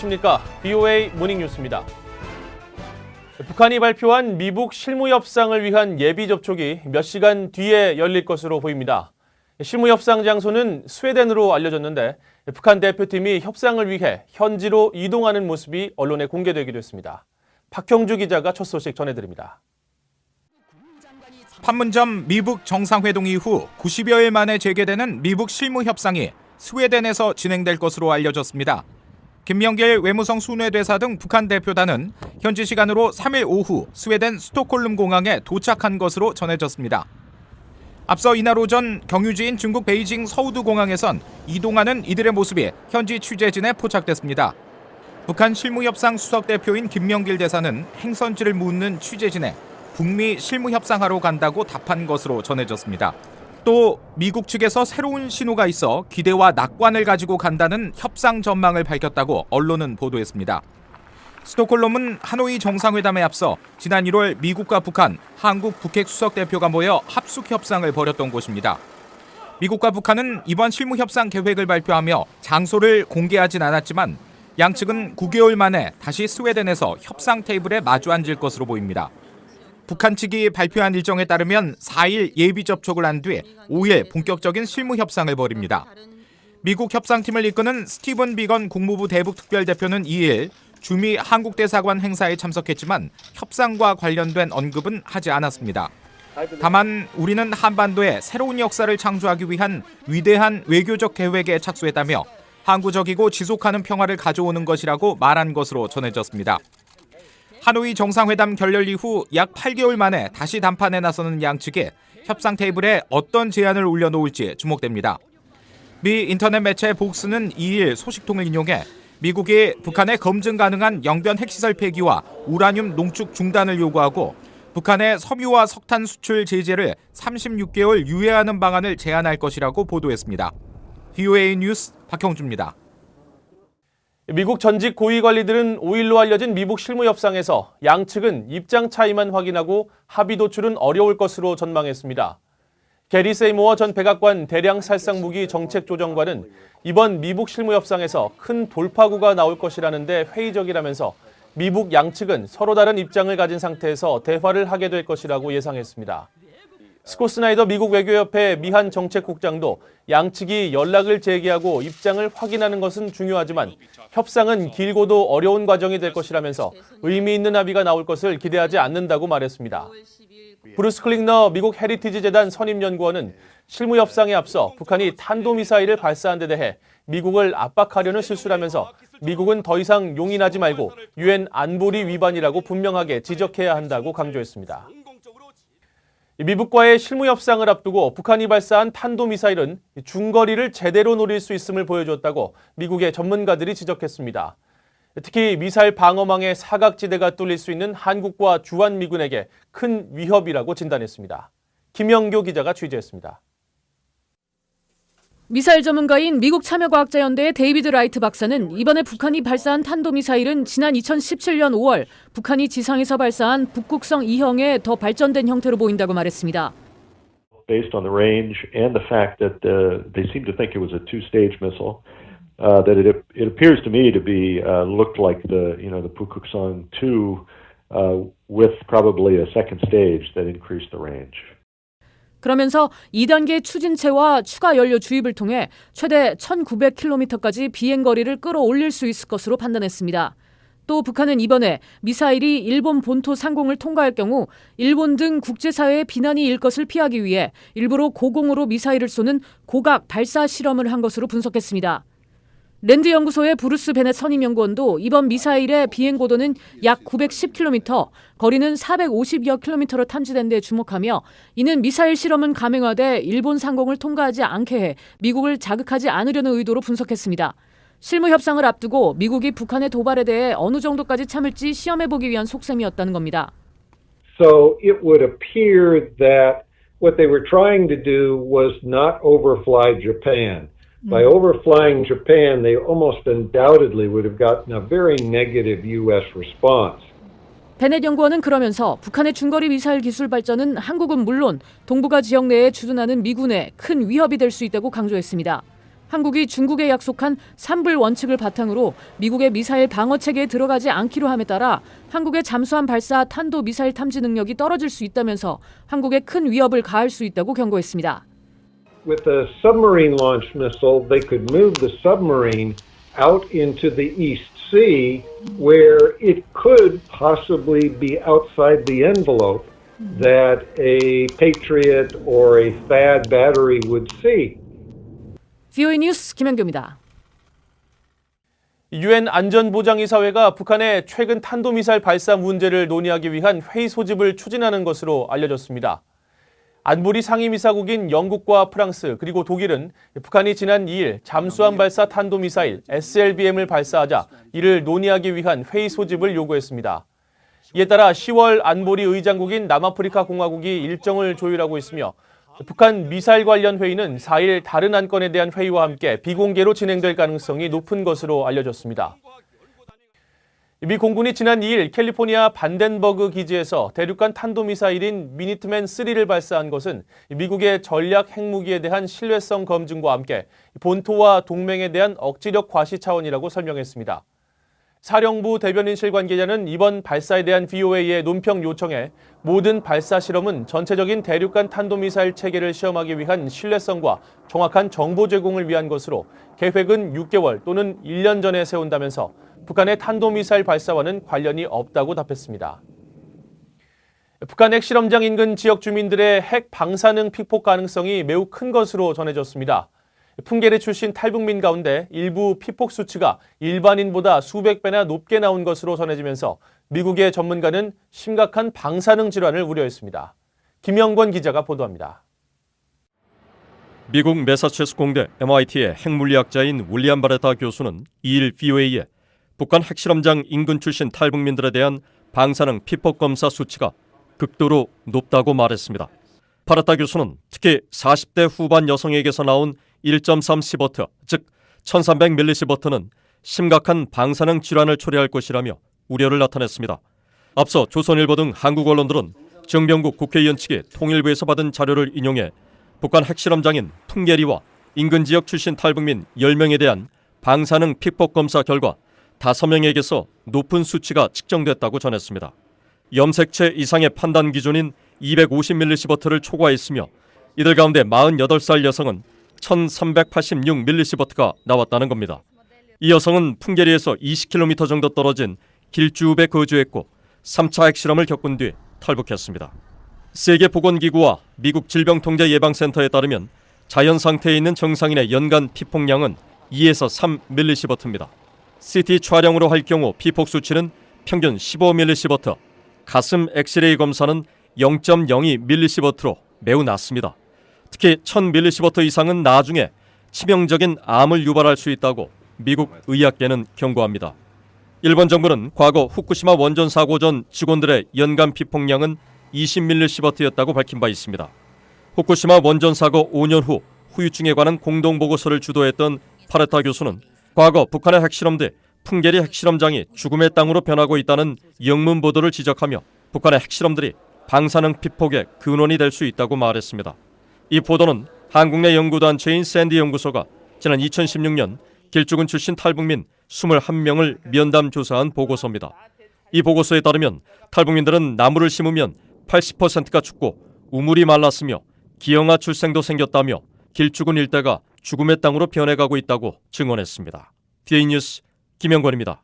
안녕하십니까. BOA 모닝뉴스입니다. 북한이 발표한 미북 실무 협상을 위한 예비 접촉이 몇 시간 뒤에 열릴 것으로 보입니다. 실무 협상 장소는 스웨덴으로 알려졌는데 북한 대표팀이 협상을 위해 현지로 이동하는 모습이 언론에 공개되기도 했습니다. 박형주 기자가 첫 소식 전해드립니다. 판문점 미북 정상회동 이후 90여일 만에 재개되는 미북 실무 협상이 스웨덴에서 진행될 것으로 알려졌습니다. 김명길 외무성 순회대사 등 북한 대표단은 현지 시간으로 3일 오후 스웨덴 스톡홀름 공항에 도착한 것으로 전해졌습니다. 앞서 이날 오전 경유지인 중국 베이징 서우두 공항에선 이동하는 이들의 모습이 현지 취재진에 포착됐습니다. 북한 실무협상 수석대표인 김명길 대사는 행선지를 묻는 취재진에 북미 실무협상하러 간다고 답한 것으로 전해졌습니다. 또 미국 측에서 새로운 신호가 있어 기대와 낙관을 가지고 간다는 협상 전망을 밝혔다고 언론은 보도했습니다. 스톡홀름은 하노이 정상회담에 앞서 지난 1월 미국과 북한, 한국 북핵 수석대표가 모여 합숙 협상을 벌였던 곳입니다. 미국과 북한은 이번 실무협상 계획을 발표하며 장소를 공개하진 않았지만 양측은 9개월 만에 다시 스웨덴에서 협상 테이블에 마주 앉을 것으로 보입니다. 북한 측이 발표한 일정에 따르면 4일 예비 접촉을 한 뒤 5일 본격적인 실무 협상을 벌입니다. 미국 협상팀을 이끄는 스티븐 비건 국무부 대북 특별대표는 2일 주미 한국대사관 행사에 참석했지만 협상과 관련된 언급은 하지 않았습니다. 다만 우리는 한반도에 새로운 역사를 창조하기 위한 위대한 외교적 계획에 착수했다며 항구적이고 지속하는 평화를 가져오는 것이라고 말한 것으로 전해졌습니다. 하노이 정상회담 결렬 이후 약 8개월 만에 다시 담판에 나서는 양측이 협상 테이블에 어떤 제안을 올려놓을지 주목됩니다. 미 인터넷 매체 복스는 2일 소식통을 인용해 미국이 북한에 검증 가능한 영변 핵시설 폐기와 우라늄 농축 중단을 요구하고 북한의 석유와 석탄 수출 제재를 36개월 유예하는 방안을 제안할 것이라고 보도했습니다. BOA 뉴스 박형주입니다. 미국 전직 고위 관리들은 5일로 알려진 미북 실무 협상에서 양측은 입장 차이만 확인하고 합의 도출은 어려울 것으로 전망했습니다. 게리 세이모어 전 백악관 대량 살상 무기 정책조정관은 이번 미북 실무 협상에서 큰 돌파구가 나올 것이라는데 회의적이라면서 미북 양측은 서로 다른 입장을 가진 상태에서 대화를 하게 될 것이라고 예상했습니다. 스콧 스나이더 미국 외교협회 미한 정책국장도 양측이 연락을 재개하고 입장을 확인하는 것은 중요하지만 협상은 길고도 어려운 과정이 될 것이라면서 의미 있는 합의가 나올 것을 기대하지 않는다고 말했습니다. 브루스 클링너 미국 헤리티지 재단 선임연구원은 실무 협상에 앞서 북한이 탄도미사일을 발사한 데 대해 미국을 압박하려는 실수라면서 미국은 더 이상 용인하지 말고 유엔 안보리 위반이라고 분명하게 지적해야 한다고 강조했습니다. 미북과의 실무 협상을 앞두고 북한이 발사한 탄도미사일은 중거리를 제대로 노릴 수 있음을 보여줬다고 미국의 전문가들이 지적했습니다. 특히 미사일 방어망의 사각지대가 뚫릴 수 있는 한국과 주한미군에게 큰 위협이라고 진단했습니다. 김영교 기자가 취재했습니다. 미사일 전문가인 미국 참여과학자연대의 데이비드 라이트 박사는 이번에 북한이 발사한 탄도미사일은 지난 2017년 5월 북한이 지상에서 발사한 북극성 2형의 더 발전된 형태로 보인다고 말했습니다. Based on the range and the fact that they seem to think it was a two-stage missile, that it appears to me to be looked like the Pukguksong 2 with probably a second stage that increased the range. 그러면서 2단계 추진체와 추가 연료 주입을 통해 최대 1900km까지 비행거리를 끌어올릴 수 있을 것으로 판단했습니다. 또 북한은 이번에 미사일이 일본 본토 상공을 통과할 경우 일본 등 국제사회의 비난이 일 것을 피하기 위해 일부러 고공으로 미사일을 쏘는 고각 발사 실험을 한 것으로 분석했습니다. 랜드 연구소의 브루스 베넷 선임연구원도 이번 미사일의 비행 고도는 약 910km, 거리는 450여 킬로미터로 탐지된 데 주목하며 이는 미사일 실험은 가맹화돼 일본 상공을 통과하지 않게 해 미국을 자극하지 않으려는 의도로 분석했습니다. 실무 협상을 앞두고 미국이 북한의 도발에 대해 어느 정도까지 참을지 시험해보기 위한 속셈이었다는 겁니다. So it would appear that what they were trying to do was not overfly Japan. By overflying Japan, they almost undoubtedly would have gotten a very negative U.S. response. 베넷 연구원은 그러면서 북한의 중거리 미사일 기술 발전은 한국은 물론 동북아 지역 내에 주둔하는 미군에 큰 위협이 될 수 있다고 강조했습니다. 한국이 중국에 약속한 3불 원칙을 바탕으로 미국의 미사일 방어 체계에 들어가지 않기로 함에 따라 한국의 잠수함 발사 탄도 미사일 탐지 능력이 떨어질 수 있다면서 한국에 큰 위협을 가할 수 있다고 경고했습니다. With a submarine launched missile, they could move the submarine out into the East Sea where it could possibly be outside the envelope that a Patriot or a THAAD battery would see. VOA 뉴스 김현규입니다. 유엔 안전보장이사회가 북한의 최근 탄도미사일 발사 문제를 논의하기 위한 회의 소집을 추진하는 것으로 알려졌습니다. 안보리 상임이사국인 영국과 프랑스 그리고 독일은 북한이 지난 2일 잠수함 발사 탄도미사일 SLBM을 발사하자 이를 논의하기 위한 회의 소집을 요구했습니다. 이에 따라 10월 안보리 의장국인 남아프리카 공화국이 일정을 조율하고 있으며 북한 미사일 관련 회의는 4일 다른 안건에 대한 회의와 함께 비공개로 진행될 가능성이 높은 것으로 알려졌습니다. 미 공군이 지난 2일 캘리포니아 반덴버그 기지에서 대륙간 탄도미사일인 미니트맨 3를 발사한 것은 미국의 전략 핵무기에 대한 신뢰성 검증과 함께 본토와 동맹에 대한 억지력 과시 차원이라고 설명했습니다. 사령부 대변인실 관계자는 이번 발사에 대한 VOA의 논평 요청에 모든 발사 실험은 전체적인 대륙간 탄도미사일 체계를 시험하기 위한 신뢰성과 정확한 정보 제공을 위한 것으로 계획은 6개월 또는 1년 전에 세운다면서 북한의 탄도미사일 발사와는 관련이 없다고 답했습니다. 북한 핵실험장 인근 지역 주민들의 핵 방사능 피폭 가능성이 매우 큰 것으로 전해졌습니다. 풍계리 출신 탈북민 가운데 일부 피폭 수치가 일반인보다 수백 배나 높게 나온 것으로 전해지면서 미국의 전문가는 심각한 방사능 질환을 우려했습니다. 김영권 기자가 보도합니다. 미국 매사추세츠 공대 MIT의 핵물리학자인 윌리엄 바레타 교수는 2일 VOA에 북한 핵실험장 인근 출신 탈북민들에 대한 방사능 피폭 검사 수치가 극도로 높다고 말했습니다. 바레타 교수는 특히 40대 후반 여성에게서 나온 1.3시버트, 즉 1300mS는 심각한 방사능 질환을 초래할 것이라며 우려를 나타냈습니다. 앞서 조선일보 등 한국 언론들은 정병국 국회의원 측이 통일부에서 받은 자료를 인용해 북한 핵실험장인 풍계리와 인근 지역 출신 탈북민 10명에 대한 방사능 피폭 검사 결과 5명에게서 높은 수치가 측정됐다고 전했습니다. 염색체 이상의 판단 기준인 250mS를 초과했으며 이들 가운데 48살 여성은 1386mS가 나왔다는 겁니다. 이 여성은 풍계리에서 20km 정도 떨어진 길주읍에 거주했고 3차 핵실험을 겪은 뒤 탈북했습니다. 세계보건기구와 미국 질병통제예방센터에 따르면 자연 상태에 있는 정상인의 연간 피폭량은 2에서 3mS입니다. CT 촬영으로 할 경우 피폭 수치는 평균 15mS, 가슴 엑스레이 검사는 0.02mS로 매우 낮습니다. 특히 1000mS 이상은 나중에 치명적인 암을 유발할 수 있다고 미국 의학계는 경고합니다. 일본 정부는 과거 후쿠시마 원전 사고 전 직원들의 연간 피폭량은 20mS였다고 밝힌 바 있습니다. 후쿠시마 원전 사고 5년 후 후유증에 관한 공동보고서를 주도했던 파레타 교수는 과거 북한의 핵실험 뒤 풍계리 핵실험장이 죽음의 땅으로 변하고 있다는 영문 보도를 지적하며 북한의 핵실험들이 방사능 피폭의 근원이 될 수 있다고 말했습니다. 이 보도는 한국 내 연구단체인 샌디 연구소가 지난 2016년 길쭉은 출신 탈북민 21명을 면담 조사한 보고서입니다. 이 보고서에 따르면 탈북민들은 나무를 심으면 80%가 죽고 우물이 말랐으며 기형아 출생도 생겼다며 길쭉은 일대가 죽음의 땅으로 변해가고 있다고 증언했습니다. DA 뉴스 김영권입니다.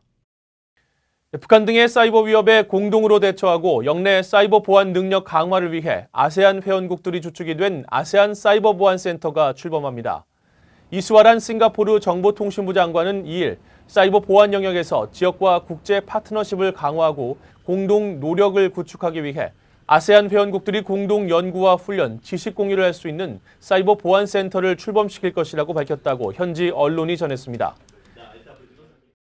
북한 등의 사이버 위협에 공동으로 대처하고 영내 사이버 보안 능력 강화를 위해 아세안 회원국들이 주축이 된 아세안 사이버 보안 센터가 출범합니다. 이스와란 싱가포르 정보통신부 장관은 2일 사이버 보안 영역에서 지역과 국제 파트너십을 강화하고 공동 노력을 구축하기 위해 아세안 회원국들이 공동 연구와 훈련, 지식 공유를 할 수 있는 사이버 보안 센터를 출범시킬 것이라고 밝혔다고 현지 언론이 전했습니다.